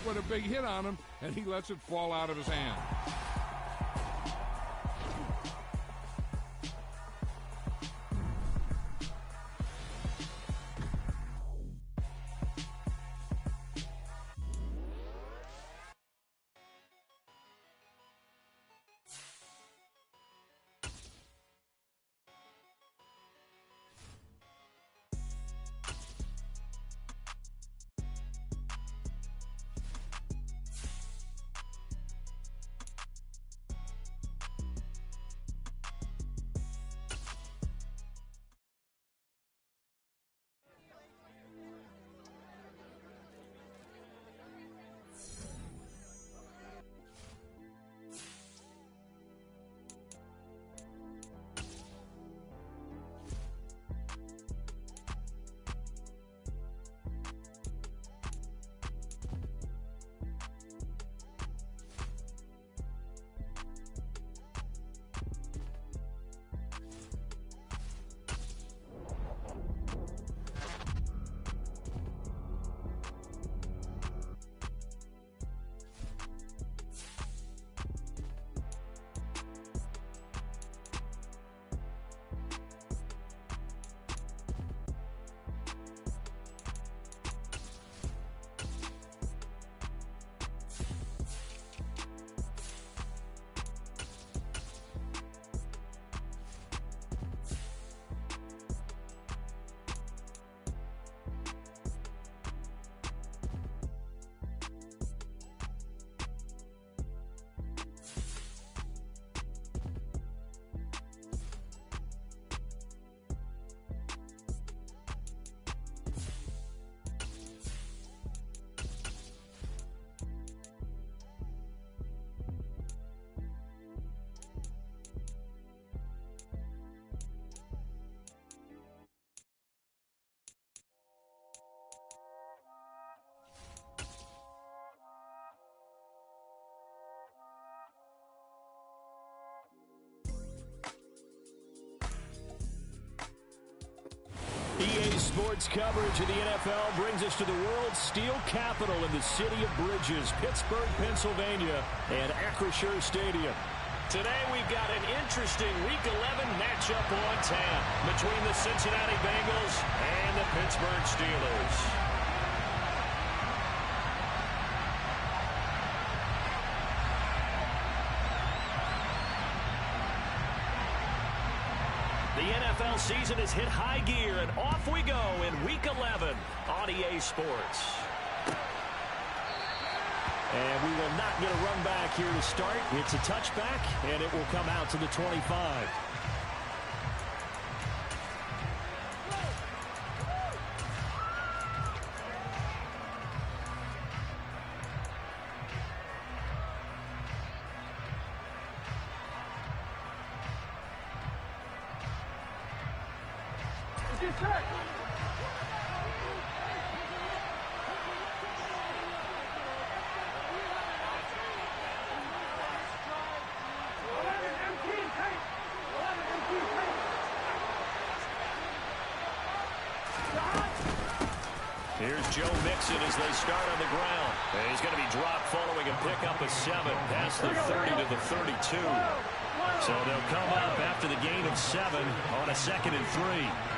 with a big hit on him, and he lets it fall out of his hand. EA Sports coverage of the NFL brings us to the world's steel capital in the city of Bridges, Pittsburgh, Pennsylvania, and Acrisure Stadium. Today we've got an interesting Week 11 matchup on tap between the Cincinnati Bengals and the Pittsburgh Steelers. The NFL season has hit high gear, and off we go in Week 11 on EA Sports. And we will not get a run back here to start. It's a touchback, and it will come out to the 25. Here's Joe Mixon as they start on the ground. And he's going to be dropped following a pickup of 7 past the 30 to the 32. So they'll come up after the gain of 7 on a 2nd and 3.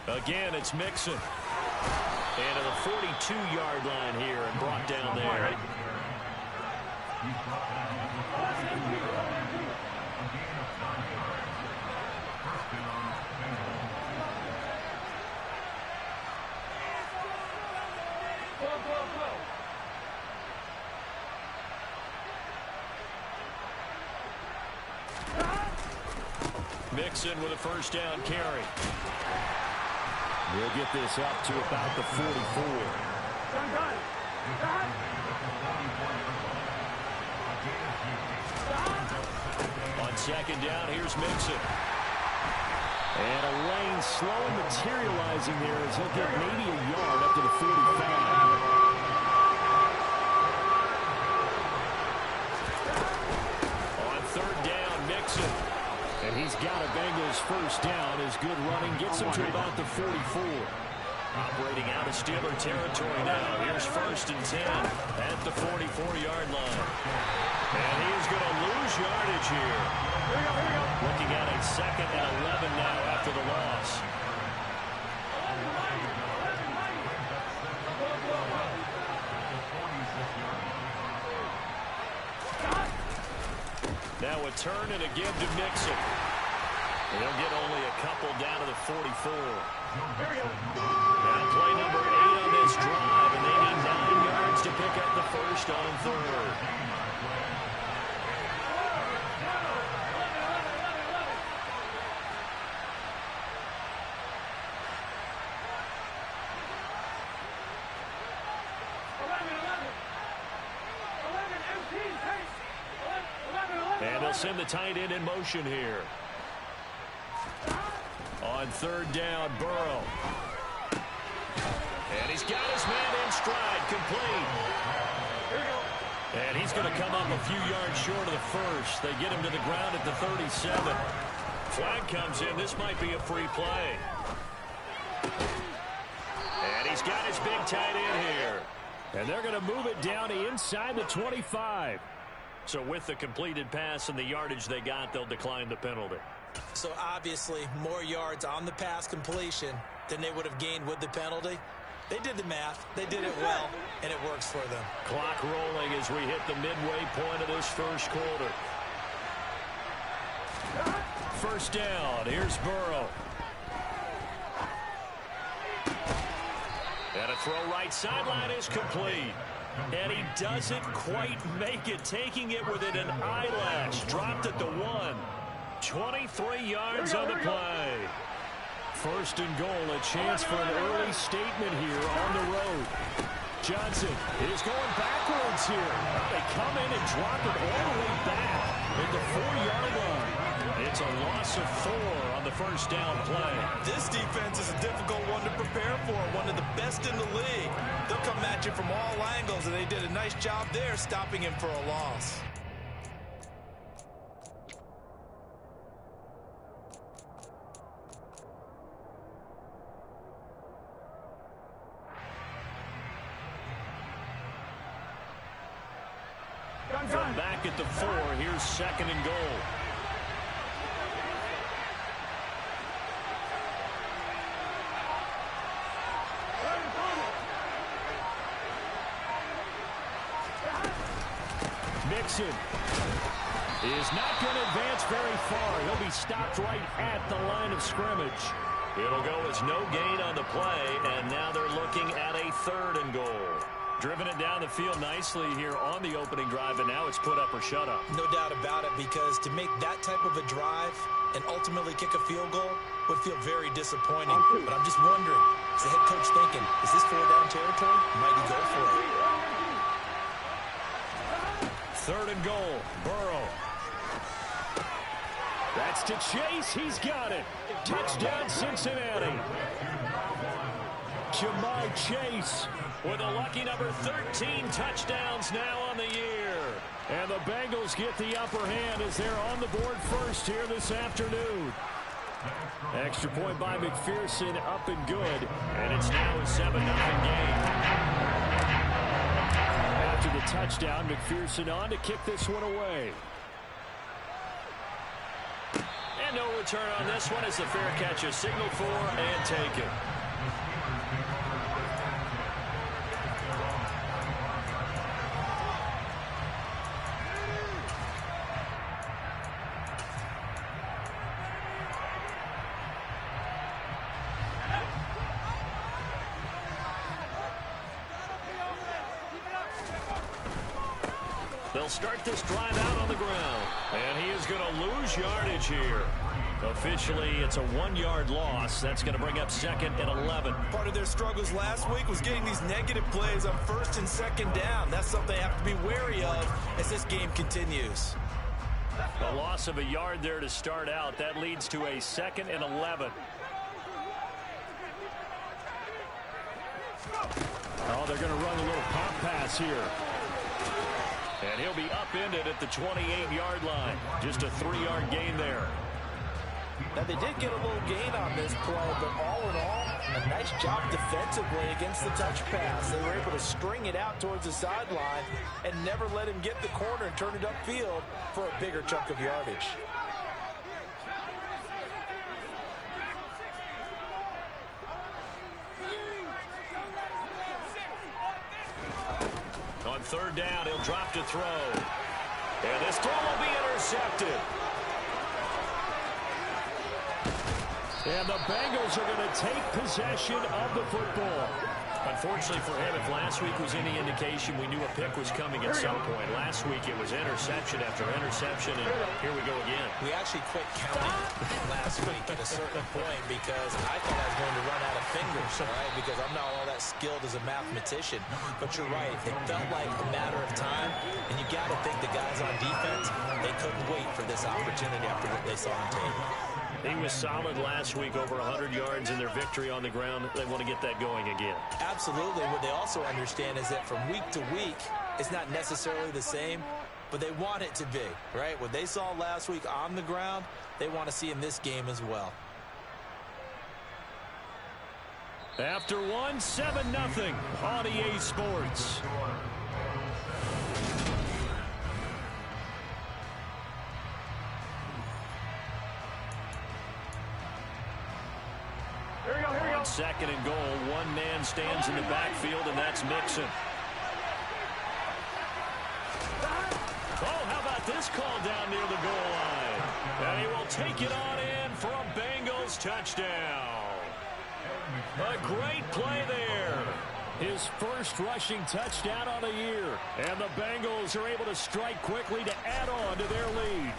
Again, it's Mixon. And to the 42-yard line here and brought down there. Mixon with a first down carry. We'll get this up to about the 44. On second down, here's Mixon. And a lane slowly materializing there as he'll get maybe a yard up to the 45. On third down, Mixon. And he's got a Bengals first down. His good running gets him to about the 44. Operating out of Steeler territory now. Here's first and 10 at the 44-yard line. And he is going to lose yardage here. Looking at a 2nd and 11 now after the loss. Now a turn and a give to Mixon. And they'll get only a couple down to the 44. Now play number 8 on this drive, and they need 9 yards to pick up the first on third. And they'll send the tight end in motion here. On third down, Burrow. And he's got his man in stride, complete. And he's going to come up a few yards short of the first. They get him to the ground at the 37. Flag comes in. This might be a free play. And he's got his big tight end here. And they're going to move it down to inside the 25. So with the completed pass and the yardage they got, they'll decline the penalty. So obviously more yards on the pass completion than they would have gained with the penalty. They did the math. They did it well, and it works for them. Clock rolling as we hit the midway point of this first quarter. First down. Here's Burrow. And a throw right sideline is complete. And he doesn't quite make it, taking it within an eyelash. Dropped at the 1. 23 yards on the play. First and goal, a chance for an early statement here on the road. Johnson is going backwards here. They come in and drop it all the way back at the 4-yard line. It's a loss of 4 on the first down play. This defense is a difficult one to prepare for, one of the best in the league. They'll come at you from all angles, and they did a nice job there stopping him for a loss. From back at the 4, here's second and goal. Mixon is not going to advance very far. He'll be stopped right at the line of scrimmage. It'll go as no gain on the play, and now they're looking at a 3rd and goal. Driven it down the field nicely here on the opening drive, and now it's put up or shut up. No doubt about it, because to make that type of a drive and ultimately kick a field goal would feel very disappointing. But I'm just wondering, is the head coach thinking, is this 4-down territory? Might he go for it? 3rd and goal, Burrow. That's to Chase. He's got it. Touchdown, Cincinnati. Jamar Chase with a lucky number 13 touchdowns now on the year. And the Bengals get the upper hand as they're on the board first here this afternoon. Extra point by McPherson, up and good. And it's now a 7-0 game. After the touchdown, McPherson on to kick this one away. And no return on this one as the fair catch is signaled for and taken. They'll start this drive out on the ground. And he is going to lose yardage here. Officially, it's a 1-yard loss. That's going to bring up 2nd and 11. Part of their struggles last week was getting these negative plays on 1st and 2nd down. That's something they have to be wary of as this game continues. A loss of a yard there to start out. That leads to a 2nd and 11. Oh, they're going to run a little pop pass here. And he'll be upended at the 28-yard line. Just a 3-yard gain there. Now, they did get a little gain on this play, but all in all, a nice job defensively against the touch pass. They were able to string it out towards the sideline and never let him get the corner and turn it upfield for a bigger chunk of yardage. On 3rd down, he'll drop to throw. And this throw will be intercepted. And the Bengals are going to take possession of the football. Unfortunately for him, if last week was any indication, we knew a pick was coming at some point. Last week it was interception after interception, and here we go again. We actually quit counting last week at a certain point because I thought I was going to run out of fingers, right? Because I'm not all that skilled as a mathematician. But you're right. It felt like a matter of time, and you got to think the guys on defense, they couldn't wait for this opportunity after what they saw on tape. He was solid last week, over 100 yards in their victory on the ground. They want to get that going again. Absolutely. What they also understand is that from week to week, it's not necessarily the same, but they want it to be, right? What they saw last week on the ground, they want to see in this game as well. After one, 7-0 on EA Sports. On 2nd and goal, one man stands in the backfield, and that's Mixon. Oh, how about this call down near the goal line? And he will take it on in for a Bengals touchdown. A great play there. His first rushing touchdown on the year. And the Bengals are able to strike quickly to add on to their lead.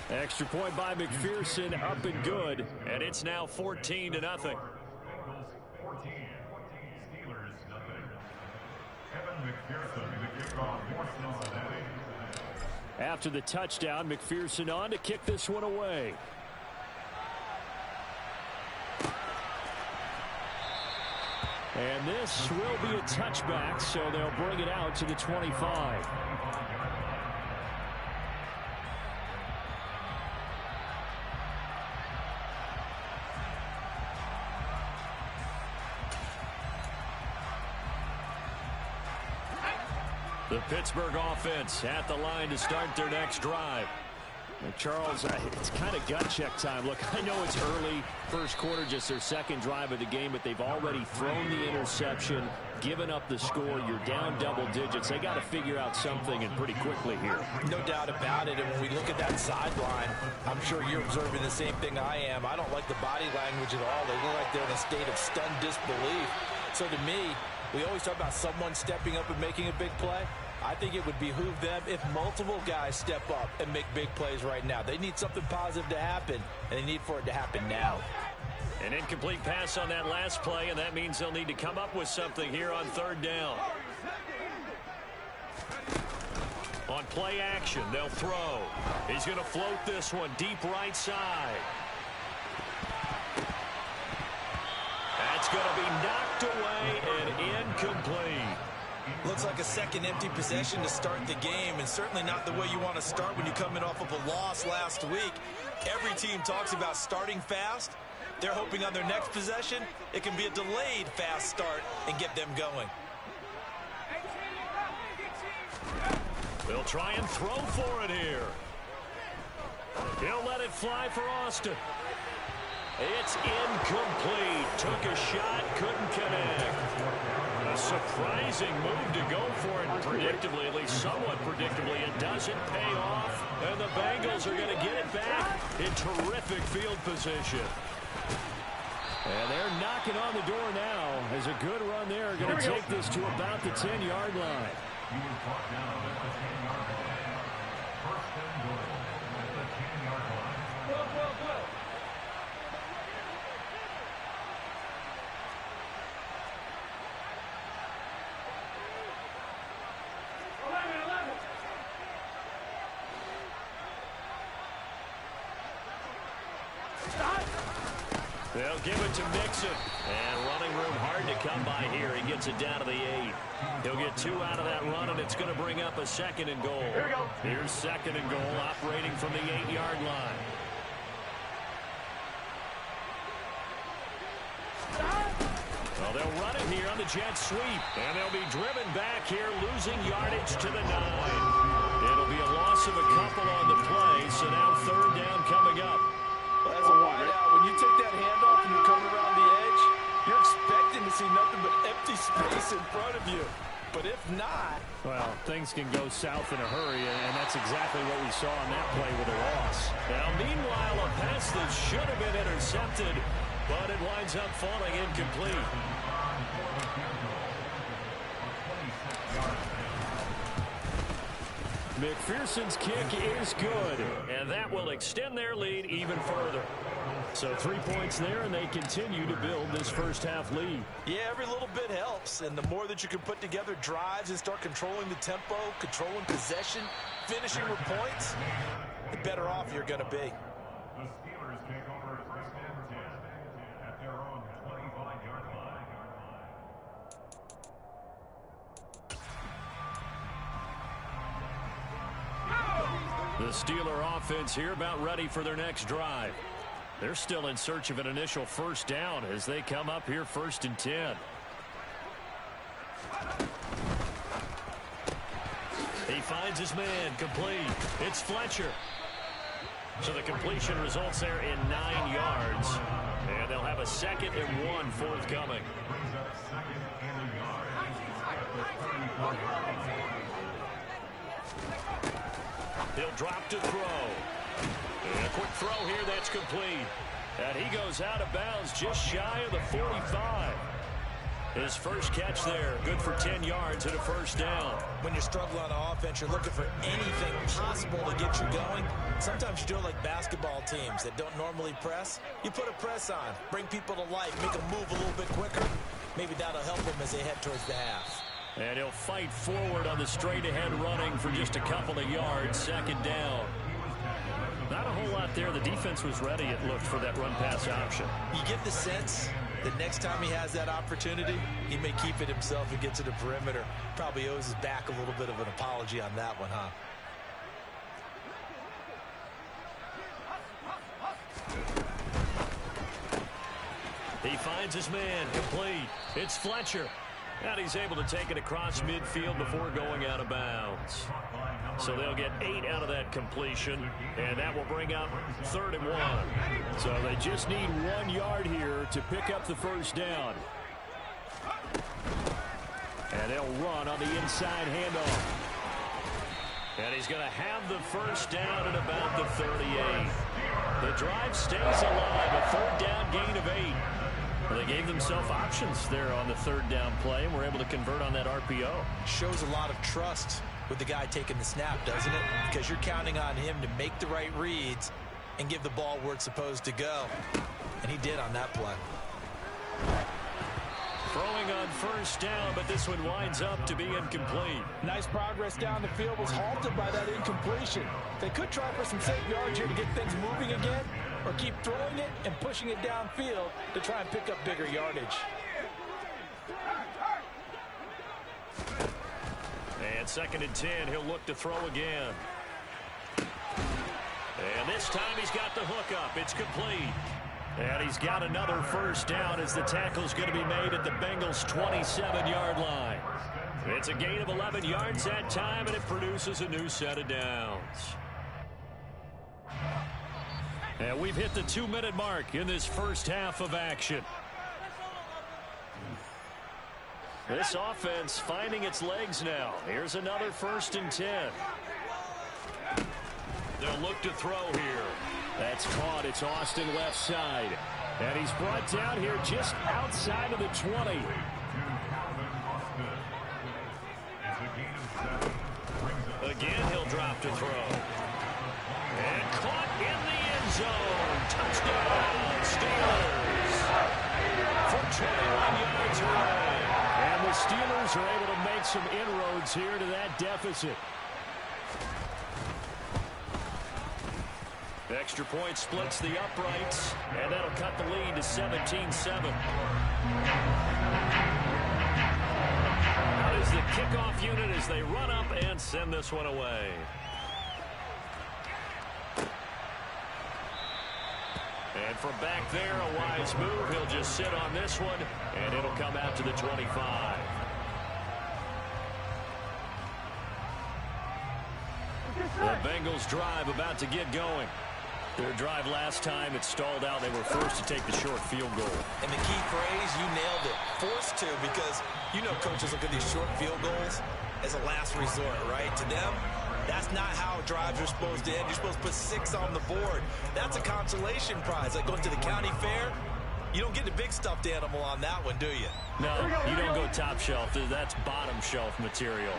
Extra point by McPherson, up and good, and it's now 14-0. After the touchdown, McPherson on to kick this one away. And this will be a touchback, so they'll bring it out to the 25. The Pittsburgh offense at the line to start their next drive. And Charles, it's kind of gut check time. Look, I know it's early, first quarter, just their second drive of the game, but they've already thrown the interception, given up the score. You're down double digits. They got to figure out something, and pretty quickly here. No doubt about it. And when we look at that sideline, I'm sure you're observing the same thing I am. I don't like the body language at all. They look like they're in a state of stunned disbelief. So to me, we always talk about someone stepping up and making a big play. I think it would behoove them if multiple guys step up and make big plays right now. They need something positive to happen, and they need for it to happen now. An incomplete pass on that last play, and that means they'll need to come up with something here on 3rd down. On play action, they'll throw. He's going to float this one deep right side. That's going to be knocked away and incomplete. Looks like a second empty possession to start the game, and certainly not the way you want to start when you're coming off of a loss last week. Every team talks about starting fast. They're hoping on their next possession, it can be a delayed fast start and get them going. They'll try and throw for it here. He'll let it fly for Austin. It's incomplete. Took a shot, couldn't connect. A surprising move to go for it. Predictably, at least somewhat predictably, it doesn't pay off. And the Bengals are going to get it back in terrific field position. And they're knocking on the door now. As a good run there, going to take this to about the 10-yard line. They'll give it to Mixon. And running room hard to come by here. He gets it down to the 8. He'll get 2 out of that run, and it's going to bring up a 2nd and goal. Here we go. Here's 2nd and goal, operating from the 8-yard line. Well, they'll run it here on the jet sweep. And they'll be driven back here, losing yardage to the 9. It'll be a loss of a couple on the play, so now 3rd down coming up. Well, as a wideout, when you take that handoff and you come around the edge, you're expecting to see nothing but empty space in front of you. But if not... Well, things can go south in a hurry, and that's exactly what we saw on that play with a loss. Now, meanwhile, a pass that should have been intercepted, but it winds up falling incomplete. McPherson's kick is good, and that will extend their lead even further. So 3 points there, and they continue to build this first-half lead. Yeah, every little bit helps, and the more that you can put together drives and start controlling the tempo, controlling possession, finishing with points, the better off you're going to be. The Steelers take over 1st and 10 at their own 25-yard line. The Steeler offense here about ready for their next drive. They're still in search of an initial 1st down as they come up here 1st and 10. He finds his man, complete. It's Fletcher. So the completion results there in 9 yards. And they'll have a 2nd and 1 forthcoming. He'll drop to throw. And a quick throw here, that's complete. And he goes out of bounds just shy of the 45. His first catch there, good for 10 yards and a 1st down. When you're struggling on offense, you're looking for anything possible to get you going. Sometimes you do it like basketball teams that don't normally press. You put a press on, bring people to life, make them move a little bit quicker. Maybe that'll help them as they head towards the half. And he'll fight forward on the straight-ahead running for just a couple of yards, 2nd down. Not a whole lot there. The defense was ready, it looked, for that run-pass option. You get the sense that next time he has that opportunity, he may keep it himself and get to the perimeter. Probably owes his back a little bit of an apology on that one, huh? He finds his man, complete. It's Fletcher. And he's able to take it across midfield before going out of bounds. So they'll get 8 out of that completion, and that will bring up 3rd and 1. So they just need 1 yard here to pick up the 1st down. And they'll run on the inside handoff. And he's going to have the 1st down at about the 38. The drive stays alive, a 3rd down gain of 8. They gave themselves options there on the 3rd down play, and were able to convert on that RPO. Shows a lot of trust with the guy taking the snap, doesn't it? Because you're counting on him to make the right reads and give the ball where it's supposed to go. And he did on that play. Throwing on 1st down, but this one winds up to be incomplete. Nice progress down the field, was halted by that incompletion. They could try for some safe yards here to get things moving again, or keep throwing it and pushing it downfield to try and pick up bigger yardage. And 2nd and 10, he'll look to throw again. And this time he's got the hook up. It's complete. And he's got another 1st down as the tackle's going to be made at the Bengals' 27-yard line. It's a gain of 11 yards that time, and it produces a new set of downs. And we've hit the 2-minute mark in this first half of action. This offense finding its legs now. Here's another 1st and 10. They'll look to throw here. That's caught. It's Austin left side. And he's brought down here just outside of the 20. Again, he'll drop to throw. And caught in the end zone. Touchdown, Steelers. For 21 yards away. And the Steelers are able to make some inroads here to that deficit. Extra point splits the uprights, and that'll cut the lead to 17-7. That is the kickoff unit as they run up and send this one away. And from back there, a wise move. He'll just sit on this one, and it'll come out to the 25. The Bengals drive about to get going. Their drive last time, it stalled out. They were forced to take the short field goal. And the key phrase, you nailed it, forced to, because you know coaches look at these short field goals as a last resort, right? To them, that's not how drives are supposed to end. You're supposed to put 6 on the board. That's a consolation prize. Like going to the county fair, you don't get the big stuffed animal on that one, do you? No, you don't go top shelf. That's bottom shelf material.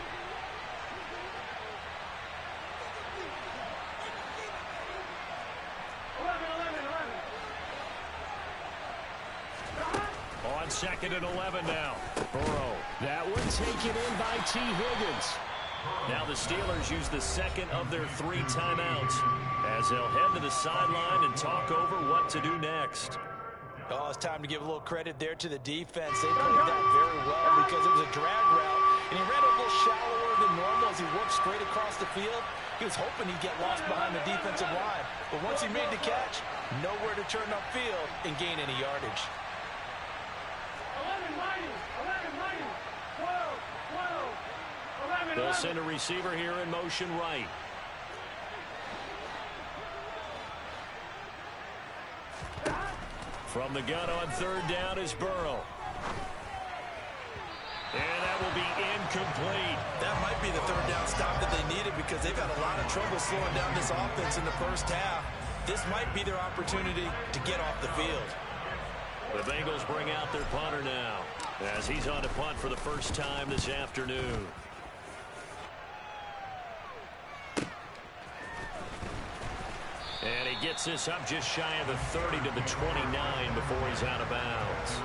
On 2nd and 11 now. Burrow. That one taken in by T. Higgins. Now the Steelers use the second of their 3 timeouts as they'll head to the sideline and talk over what to do next. Oh, it's time to give a little credit there to the defense. They played that very well because it was a drag route, and he ran a little shallower than normal as he worked straight across the field. He was hoping he'd get lost behind the defensive line, but once he made the catch, nowhere to turn upfield and gain any yardage. They'll send a receiver here in motion right. From the gun on 3rd down is Burrow. And that will be incomplete. That might be the 3rd down stop that they needed because they've had a lot of trouble slowing down this offense in the first half. This might be their opportunity to get off the field. The Bengals bring out their punter now as he's on to punt for the first time this afternoon. And he gets this up just shy of the 30 to the 29 before he's out of bounds.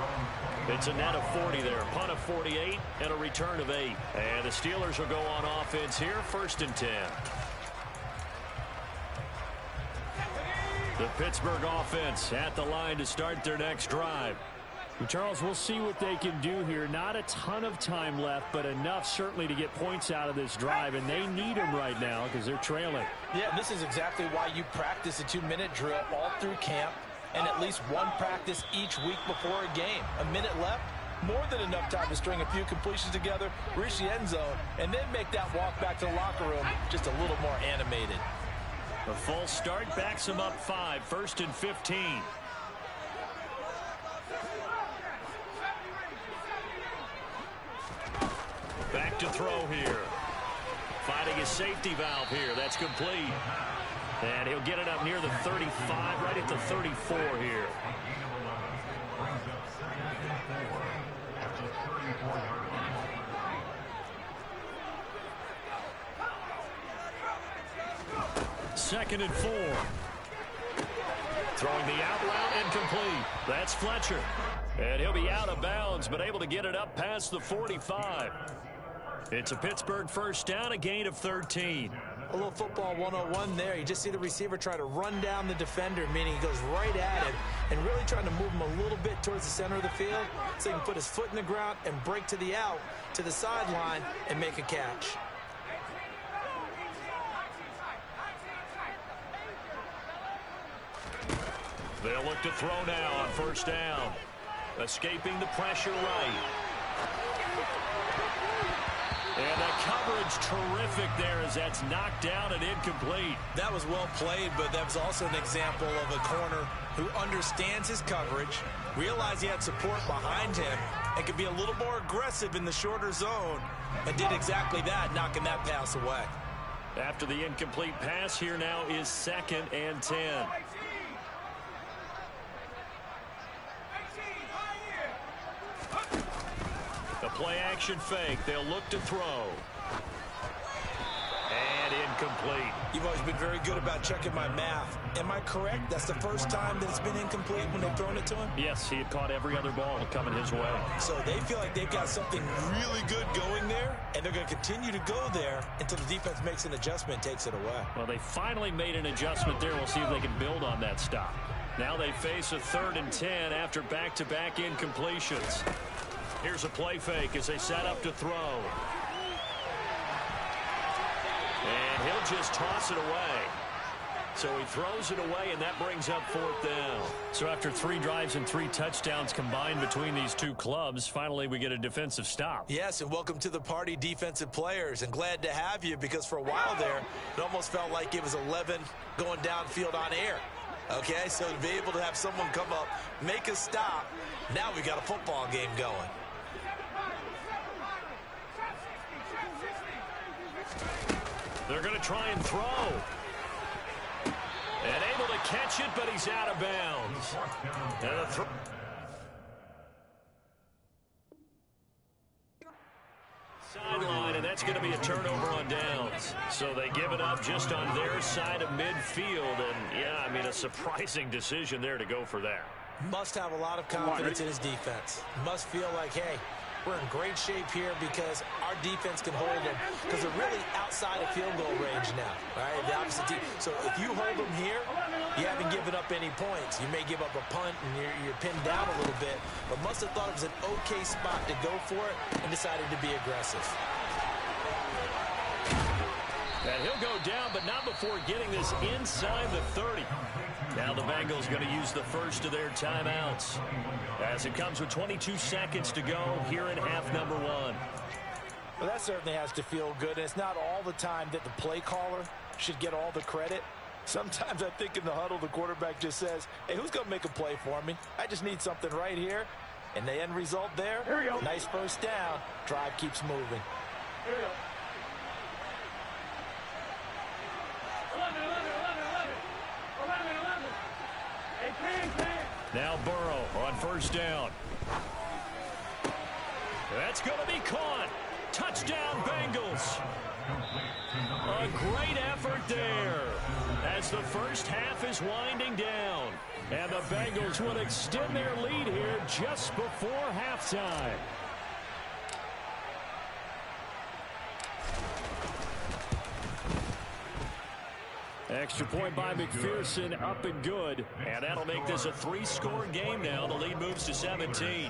It's a net of 40 there, punt of 48, and a return of 8. And the Steelers will go on offense here, 1st and 10. The Pittsburgh offense at the line to start their next drive. Charles, we'll see what they can do here. Not a ton of time left, but enough certainly to get points out of this drive, and they need them right now because they're trailing. Yeah, this is exactly why you practice a 2-minute drill all through camp and at least one practice each week before a game. A minute left, more than enough time to string a few completions together, reach the end zone, and then make that walk back to the locker room just a little more animated. A false start backs him up 5, 1st and 15. Back to throw here. Finding his safety valve here. That's complete. And he'll get it up near the 35, right at the 34 here. Second and 4. Throwing the out route incomplete. That's Fletcher. And he'll be out of bounds, but able to get it up past the 45. It's a Pittsburgh first down, a gain of 13. A little football 101 there. You just see the receiver try to run down the defender, meaning he goes right at him and really trying to move him a little bit towards the center of the field so he can put his foot in the ground and break to the out, to the sideline, and make a catch. They'll look to throw now on first down. Escaping the pressure right. And the coverage terrific there as that's knocked down and incomplete. That was well played, but that was also an example of a corner who understands his coverage, realized he had support behind him, and could be a little more aggressive in the shorter zone, and did exactly that, knocking that pass away. After the incomplete pass, here now is 2nd and 10. The play action fake. They'll look to throw. And incomplete. You've always been very good about checking my math. Am I correct? That's the first time that it's been incomplete when they've thrown it to him? Yes, he had caught every other ball coming his way. So they feel like they've got something really good going there, and they're going to continue to go there until the defense makes an adjustment and takes it away. Well, they finally made an adjustment there. We'll see if they can build on that stop. Now they face a 3rd and 10 after back-to-back incompletions. Here's a play fake as they set up to throw. And he'll just toss it away. So he throws it away, and that brings up 4th down. So after 3 drives and 3 touchdowns combined between these two clubs, finally we get a defensive stop. Yes, and welcome to the party, defensive players. And glad to have you, because for a while there, it almost felt like it was 11 going downfield on air. Okay, so to be able to have someone come up, make a stop, now we got a football game going. They're going to try and throw. And able to catch it, but he's out of bounds. And sideline, and that's going to be a turnover on downs. So they give it up just on their side of midfield. And, yeah, I mean, a surprising decision there to go for that. Must have a lot of confidence in his defense. Must feel like, hey, we're in great shape here because our defense can hold them, because they're really outside of field goal range now. All right, the opposite team. So if you hold them here, you haven't given up any points. You may give up a punt and you're pinned down a little bit, but must have thought it was an okay spot to go for it and decided to be aggressive. And he'll go down, but not before getting this inside the 30. Now the Bengals going to use the first of their timeouts as it comes with 22 seconds to go here in half number 1. Well, that certainly has to feel good. And it's not all the time that the play caller should get all the credit. Sometimes I think in the huddle, the quarterback just says, hey, who's going to make a play for me? I just need something right here. And the end result there, nice first down. Drive keeps moving. Here we go. Now Burrow on first down. That's going to be caught. Touchdown, Bengals. A great effort there as the first half is winding down. And the Bengals will extend their lead here just before halftime. Extra point by McPherson, up and good. And that'll make this a 3-score game now. The lead moves to 17.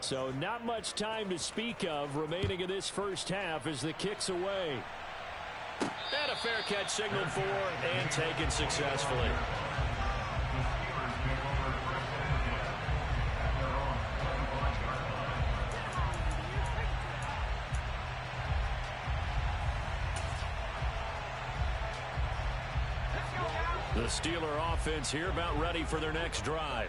So not much time to speak of remaining in this first half as the kick's away. And a fair catch signaled for and taken successfully. The Steeler offense here about ready for their next drive.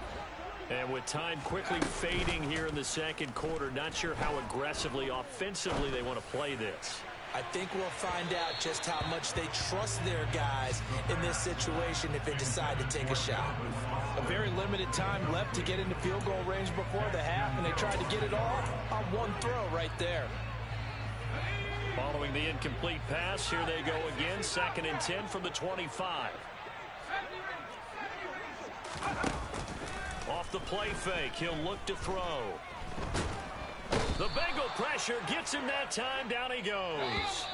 And with time quickly fading here in the second quarter, not sure how aggressively, offensively they want to play this. I think we'll find out just how much they trust their guys in this situation if they decide to take a shot. A very limited time left to get into field goal range before the half, and they tried to get it all on one throw right there. Following the incomplete pass, here they go again, 2nd and 10 from the 25. Off the play fake, he'll look to throw. The Bengal pressure gets him that time. Down he goes.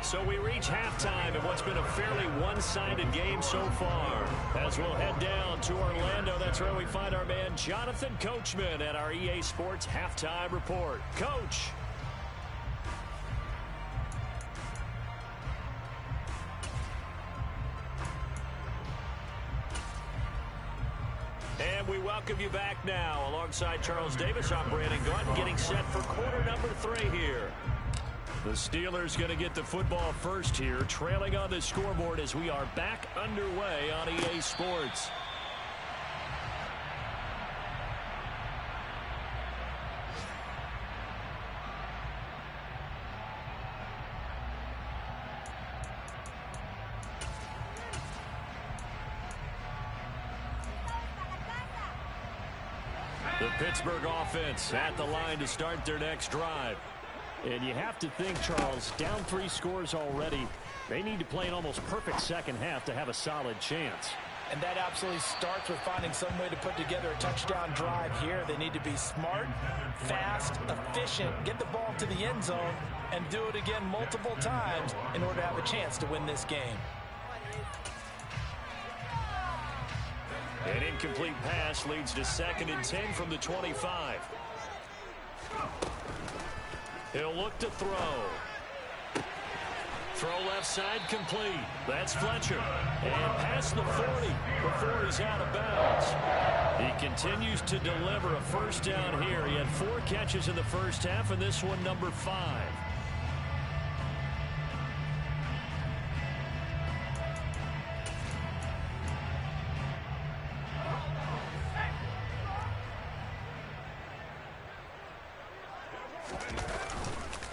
So we reach halftime in what's been a fairly one-sided game so far. As we'll head down to Orlando, that's where we find our man Jonathan Coachman at our EA Sports Halftime Report. Coach. And we welcome you back now alongside Charles Davis. I'm Brandon Gaudin getting set for quarter number 3 here. The Steelers going to get the football first here, trailing on the scoreboard as we are back underway on EA Sports. The Pittsburgh offense at the line to start their next drive. And you have to think, Charles, down 3 scores already. They need to play an almost perfect second half to have a solid chance. And that absolutely starts with finding some way to put together a touchdown drive here. They need to be smart, fast, efficient, get the ball to the end zone, and do it again multiple times in order to have a chance to win this game. An incomplete pass leads to 2nd and 10 from the 25. He'll look to throw. Throw left side complete. That's Fletcher. And past the 40 before he's out of bounds. He continues to deliver a first down here. He had 4 catches in the first half, and this one number 5.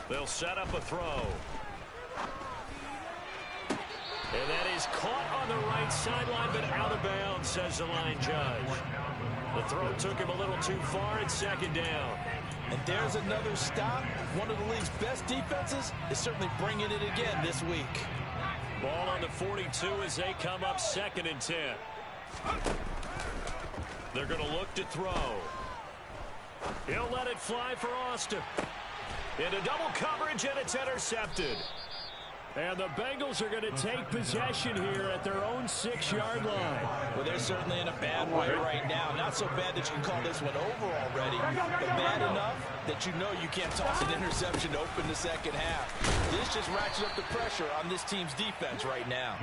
They'll set up a throw. And that is caught on the right sideline, but out of bounds, says the line judge. The throw took him a little too far at 2nd down. And there's another stop. One of the league's best defenses is certainly bringing it again this week. Ball on the 42 as they come up 2nd and 10. They're going to look to throw. He'll let it fly for Austin. Into double coverage, and it's intercepted. And the Bengals are going to take possession here at their own 6-yard line. Well, they're certainly in a bad way right now. Not so bad that you can call this one over already, but bad enough that you know you can't toss an interception to open the second half. This just ratchets up the pressure on this team's defense right now.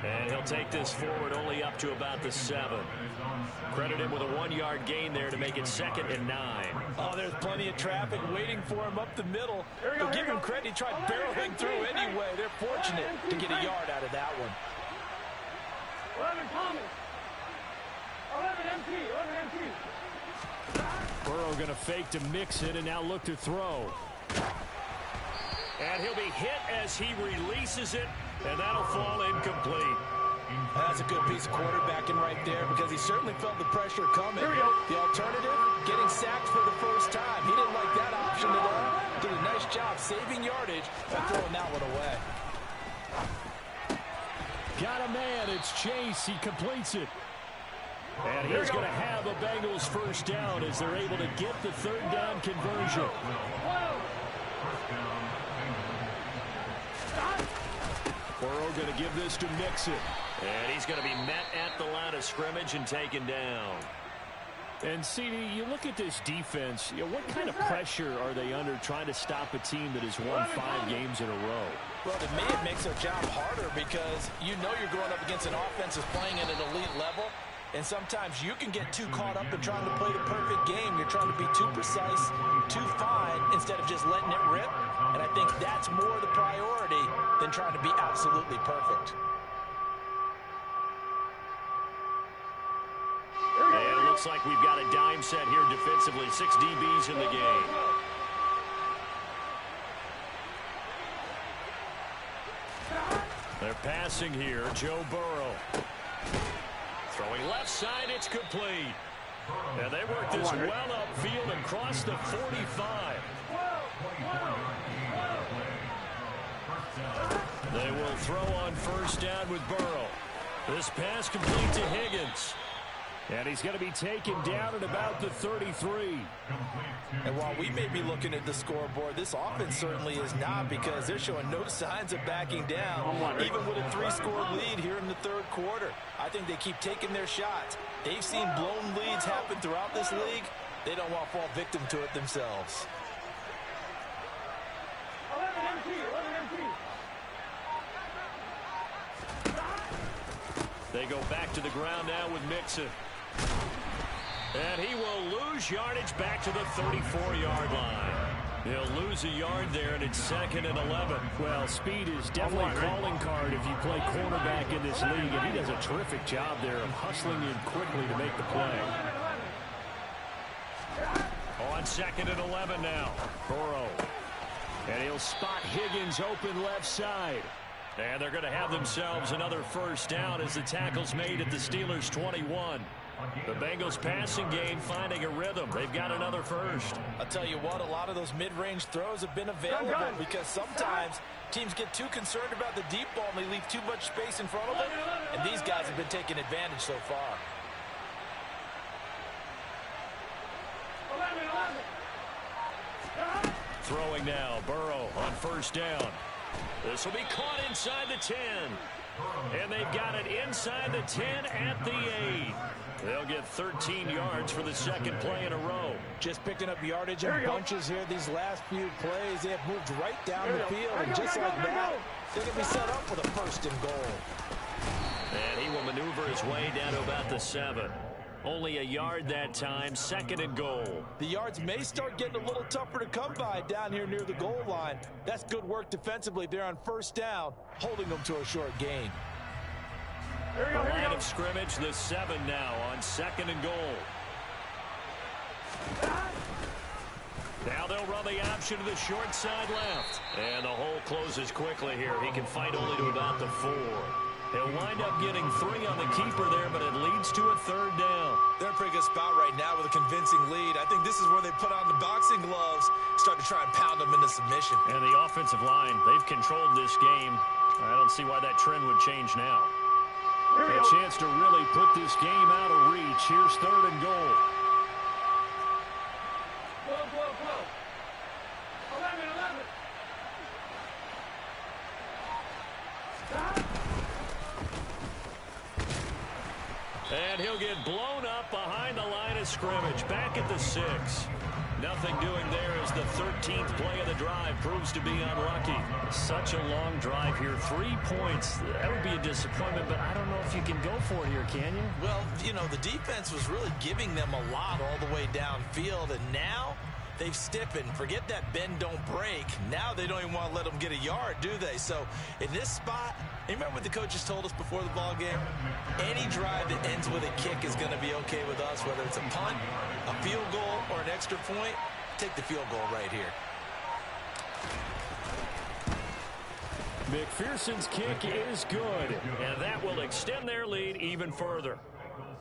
And he'll take this forward only up to about the 7. Credit him with a 1-yard gain there to make it 2nd and 9. Oh, there's plenty of traffic waiting for him up the middle. But give him credit, he tried barreling through anyway. They're fortunate to get a yard out of that one. 11 Thomas. 11 MT. Burrow going to fake to mix it and now look to throw. And he'll be hit as he releases it, and that'll fall incomplete. That's a good piece of quarterbacking right there because he certainly felt the pressure coming. The alternative, getting sacked for the first time. He didn't like that option at all. Did a nice job saving yardage by throwing that one away. Got a man. It's Chase. He completes it. And he's going to have a Bengals first down as they're able to get the 3rd down conversion. Burrow going to give this to Mixon. And he's going to be met at the line of scrimmage and taken down. And, CD, you look at this defense, what kind of pressure are they under trying to stop a team that has won 5 games in a row? Well, to me, it makes their job harder because you know you're going up against an offense that's playing at an elite level. And sometimes you can get too caught up in trying to play the perfect game. You're trying to be too precise, too fine, instead of just letting it rip. And I think that's more the priority than trying to be absolutely perfect. And it looks like we've got a dime set here defensively. 6 DBs in the game. They're passing here. Joe Burrow. Throwing left side, it's complete. And they work this well upfield and cross the 45. They will throw on first down with Burrow. This pass complete to Higgins. And he's going to be taken down at about the 33. And while we may be looking at the scoreboard, this offense certainly is not because they're showing no signs of backing down, even with a 3-score lead here in the 3rd quarter. I think they keep taking their shots. They've seen blown leads happen throughout this league. They don't want to fall victim to it themselves. 11 MT. They go back to the ground now with Mixon. And he will lose yardage back to the 34-yard line. He'll lose a yard there, and it's 2nd and 11. Well, speed is definitely a calling card if you play quarterback in this league, and he does a terrific job there of hustling in quickly to make the play. On 2nd and 11 now, Burrow. And he'll spot Higgins open left side. And they're going to have themselves another first down as the tackle's made at the Steelers' 21. The Bengals passing game finding a rhythm. They've got another first. I'll tell you what, a lot of those mid-range throws have been available because sometimes teams get too concerned about the deep ball and they leave too much space in front of them. And these guys have been taking advantage so far. 11. Throwing now, Burrow on first down. This will be caught inside the 10. And they've got it inside the 10 at the 8. They'll get 13 yards for the second play in a row. Just picking up yardage in bunches here these last few plays. They have moved right down the field, and just like that, they're going to be set up for the first and goal. And he will maneuver his way down to about the 7. Only a yard that time, second and goal. The yards may start getting a little tougher to come by down here near the goal line. That's good work defensively there on first down, holding them to a short gain. The line of scrimmage, the 7 now on second and goal. Now they'll run the option to the short side left. And the hole closes quickly here. He can fight only to about the 4. He'll wind up getting 3 on the keeper there, but it leads to a third down. They're in a pretty good spot right now with a convincing lead. I think this is where they put on the boxing gloves, start to try and pound them into submission. And the offensive line, they've controlled this game. I don't see why that trend would change now. A chance to really put this game out of reach. Here's third and goal. Whoa. 11. And he'll get blown up behind the line of scrimmage. Back at the 6. Nothing doing there as the 13th play of the drive proves to be unlucky. Such a long drive here. 3 points. That would be a disappointment, but I don't know if you can go for it here, can you? Well, you know, the defense was really giving them a lot all the way downfield, and now they've stiffened. Forget that bend, don't break. Now they don't even want to let them get a yard, do they? So in this spot, you remember what the coaches told us before the ball game? Any drive that ends with a kick is going to be okay with us, whether it's a punt, a field goal, or an extra point. Take the field goal right here. McPherson's kick is good, and that will extend their lead even further.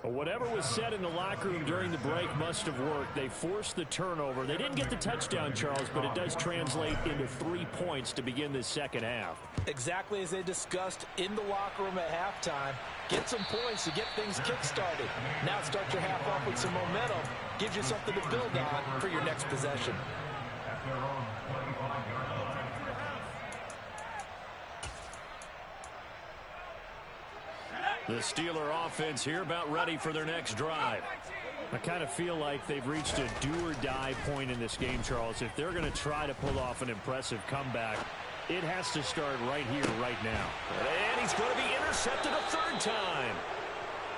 Whatever was said in the locker room during the break must have worked. They forced the turnover. They didn't get the touchdown, Charles, but it does translate into 3 points to begin this second half. Exactly as they discussed in the locker room at halftime. Get some points to get things kick-started. Now start your half off with some momentum. Gives you something to build on for your next possession. The Steeler offense here about ready for their next drive. I kind of feel like they've reached a do-or-die point in this game, Charles. If they're going to try to pull off an impressive comeback, it has to start right here, right now. And he's going to be intercepted a third time.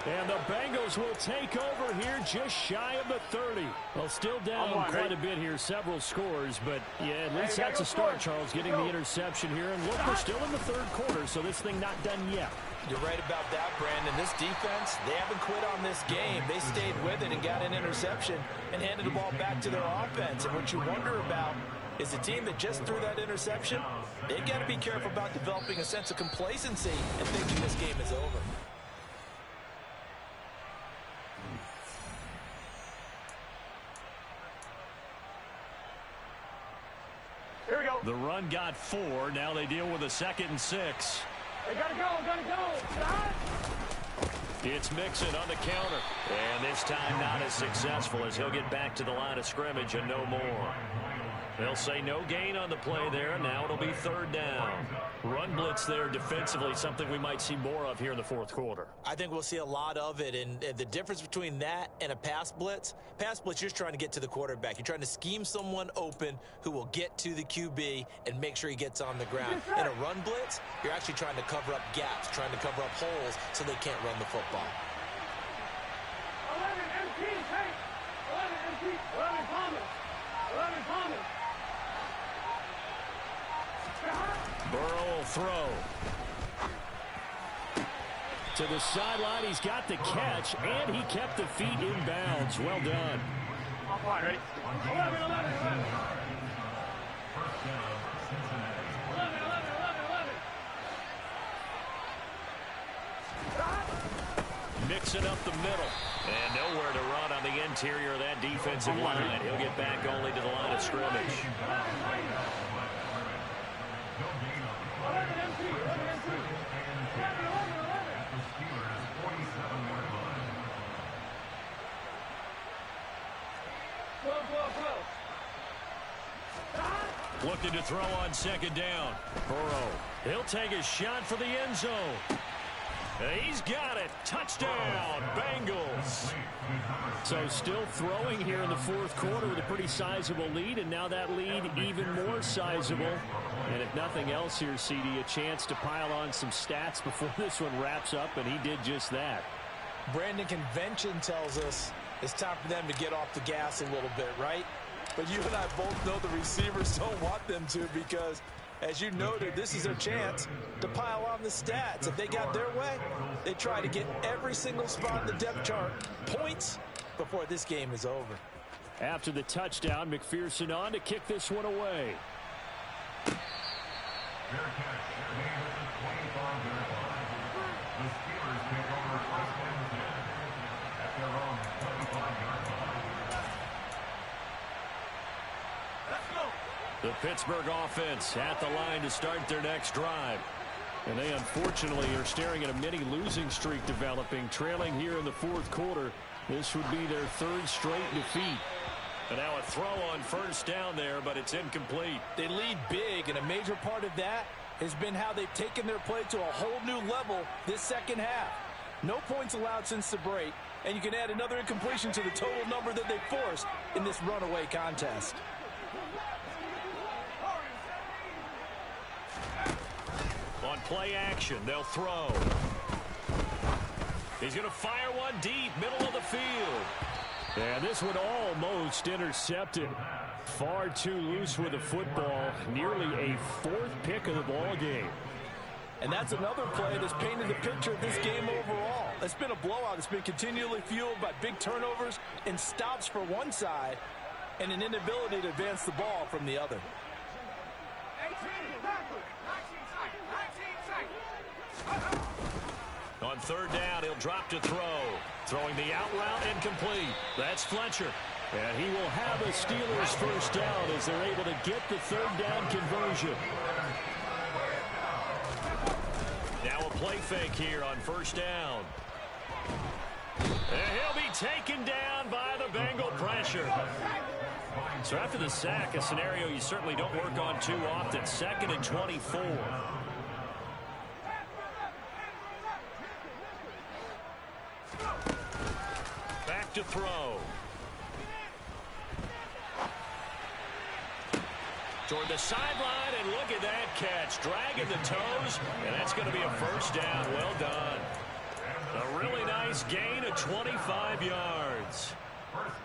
And the Bengals will take over here just shy of the 30. Well, still down quite a bit here, several scores, but yeah, at least that's a start, Charles, getting the interception here. And look, we're still in the third quarter, so this thing not done yet. You're right about that, Brandon. This defense, they haven't quit on this game. They stayed with it and got an interception and handed the ball back to their offense. And what you wonder about is a team that just threw that interception, they've got to be careful about developing a sense of complacency and thinking this game is over. Here we go. The run got 4. Now they deal with a 2nd and 6. They gotta go. Stop. It's Mixon on the counter. And this time not as successful as he'll get back to the line of scrimmage and no more. They'll say no gain on the play there. Now it'll be third down. Run blitz there defensively, something we might see more of here in the fourth quarter. I think we'll see a lot of it, and the difference between that and a pass blitz, you're just trying to get to the quarterback. You're trying to scheme someone open who will get to the QB and make sure he gets on the ground. In a run blitz, you're actually trying to cover up gaps, trying to cover up holes so they can't run the football. 11 MT, take. 11 MT. 11 Thomas. 11 Thomas. Burrow will throw. To the sideline, he's got the catch, and he kept the feet in bounds. Well done. Ready? 11. 11. Mixing up the middle. And nowhere to run on the interior of that defensive line. He'll get back only to the line of scrimmage. Looking to throw on second down. Burrow. He'll take a shot for the end zone. He's got it. Touchdown, Bengals. So still throwing here in the fourth quarter with a pretty sizable lead, and now that lead even more sizable. And if nothing else here, CD, a chance to pile on some stats before this one wraps up, and he did just that. Brandon, convention tells us it's time for them to get off the gas a little bit, right? But you and I both know the receivers don't want them to, because, as you noted, this is their chance to pile on the stats. If they got their way, they try to get every single spot in the depth chart points before this game is over. After the touchdown, McPherson on to kick this one away. The Pittsburgh offense at the line to start their next drive. And they unfortunately are staring at a mini losing streak developing, trailing here in the fourth quarter. This would be their third straight defeat. And now a throw on first down there, but it's incomplete. They lead big, and a major part of that has been how they've taken their play to a whole new level this second half. No points allowed since the break, and you can add another incompletion to the total number that they forced in this runaway contest. On play action, they'll throw. He's going to fire one deep, middle of the field. And this one almost intercepted. Far too loose with the football. Nearly a fourth pick of the ball game. And that's another play that's painted the picture of this game overall. It's been a blowout. It's been continually fueled by big turnovers and stops for one side and an inability to advance the ball from the other. On third down, he'll drop to throw. Throwing the out route incomplete. That's Fletcher. And he will have a Steelers first down as they're able to get the third down conversion. Now a play fake here on first down. And he'll be taken down by the Bengal pressure. So after the sack, a scenario you certainly don't work on too often. 2nd and 24. Back to throw. Toward the sideline, and look at that catch. Dragging the toes, and that's going to be a first down. Well done. A really nice gain of 25 yards.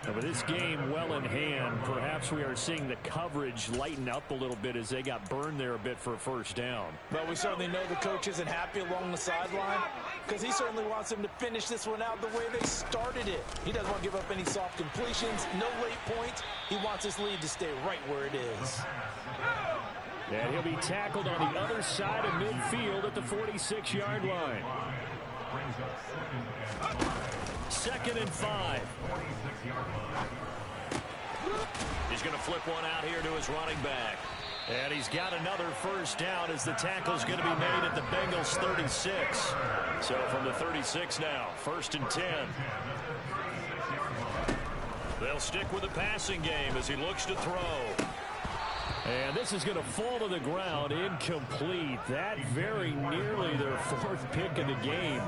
And with this game well in hand, perhaps we are seeing the coverage lighten up a little bit as they got burned there a bit for a first down. But we certainly know the coach isn't happy along the sideline, because he certainly wants them to finish this one out the way they started it. He doesn't want to give up any soft completions, no late points. He wants his lead to stay right where it is. And he'll be tackled on the other side of midfield at the 46-yard line. 2nd and 5. He's going to flip one out here to his running back. And he's got another first down as the tackle's going to be made at the Bengals 36. So from the 36 now, 1st and 10. They'll stick with the passing game as he looks to throw. And this is going to fall to the ground, incomplete. That very nearly their 4th pick of the game.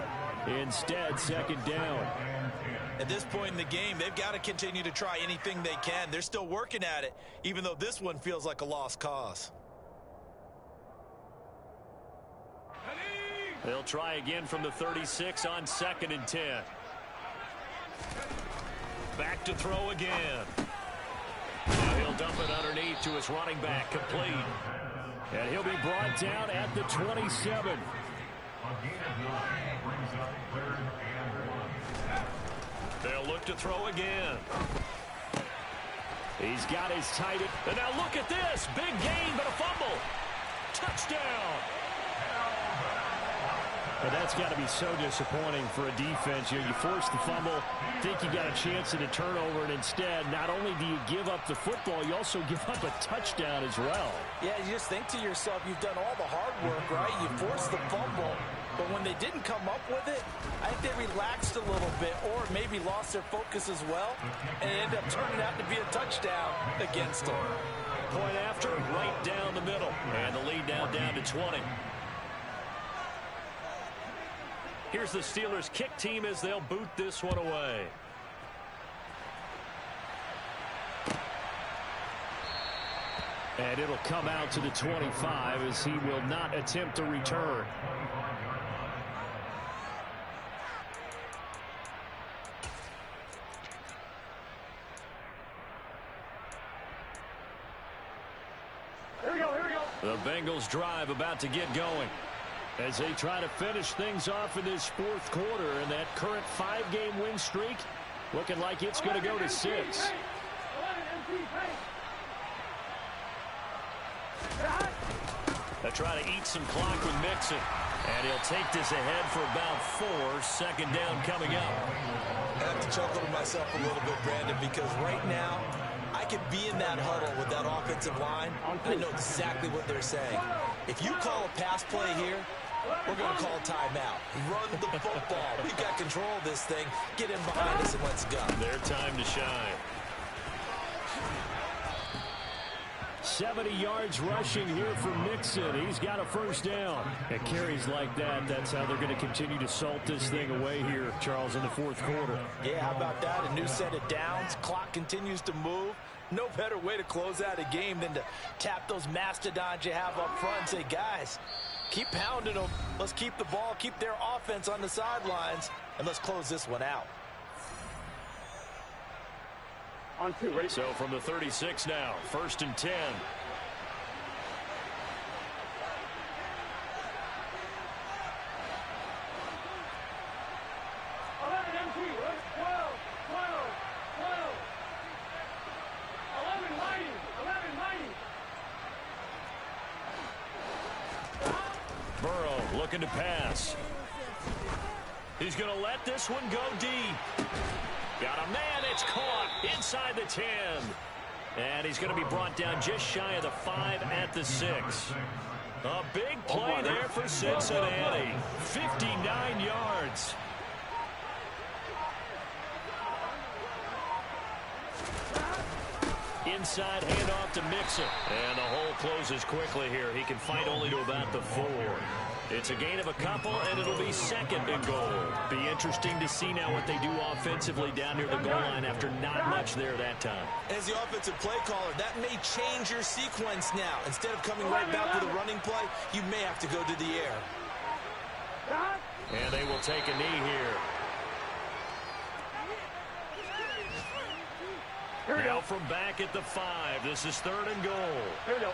Instead, 2nd down. At this point in the game, they've got to continue to try anything they can. They're still working at it, even though this one feels like a lost cause. They'll try again from the 36 on 2nd and 10. Back to throw again. Now he'll dump it underneath to his running back, complete. And he'll be brought down at the 27. They'll look to throw again. He's got his tight end. And now look at this. Big gain, but a fumble. Touchdown. But that's got to be so disappointing for a defense. You force the fumble, think you got a chance at a turnover, and instead, not only do you give up the football, you also give up a touchdown as well. Yeah, you just think to yourself, you've done all the hard work, right? You forced the fumble, but when they didn't come up with it, I think they relaxed a little bit or maybe lost their focus as well, and it ended up turning out to be a touchdown against them. Point after, right down the middle, and the lead now down to 20. Here's the Steelers' kick team as they'll boot this one away. And it'll come out to the 25 as he will not attempt a return. Here we go, here we go. The Bengals drive about to get going as they try to finish things off in this fourth quarter, and that current 5-game win streak looking like it's going to go to 6. They try to eat some clock with Mixon, and he'll take this ahead for about 4. Second down coming up. I have to chuckle to myself a little bit, Brandon, because right now I could be in that huddle with that offensive line. I know exactly what they're saying. If you call a pass play here, we're going to call a timeout. Run the football. We've got control of this thing. Get in behind us and let's go. Their time to shine. 70 yards rushing here for Mixon. He's got a first down. At carries like that, that's how they're going to continue to salt this thing away here, Charles, in the fourth quarter. Yeah, how about that? A new set of downs. Clock continues to move. No better way to close out a game than to tap those mastodons you have up front and say, guys, keep pounding them. Let's keep the ball, keep their offense on the sidelines, and let's close this one out. On 2, ready? So from the 36 now, 1st and 10. Burrow looking to pass. He's going to let this one go deep. Got a man, it's caught inside the 10. And he's going to be brought down just shy of the 5 at the 6. A big play there for Cincinnati. 59 yards. Inside handoff to Mixon. And the hole closes quickly here. He can fight only to about the 4. It's a gain of a couple, and it'll be 2nd and goal. Be interesting to see now what they do offensively down near the goal line after not much there that time. As the offensive play caller, that may change your sequence now. Instead of coming right back with a running play, you may have to go to the air. And they will take a knee here. Now from back at the 5. This is 3rd and goal. Here we go.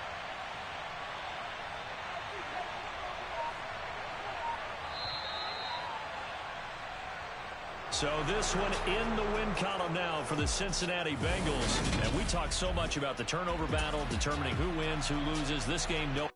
So this one in the win column now for the Cincinnati Bengals. And we talk so much about the turnover battle, determining who wins, who loses. This game, no.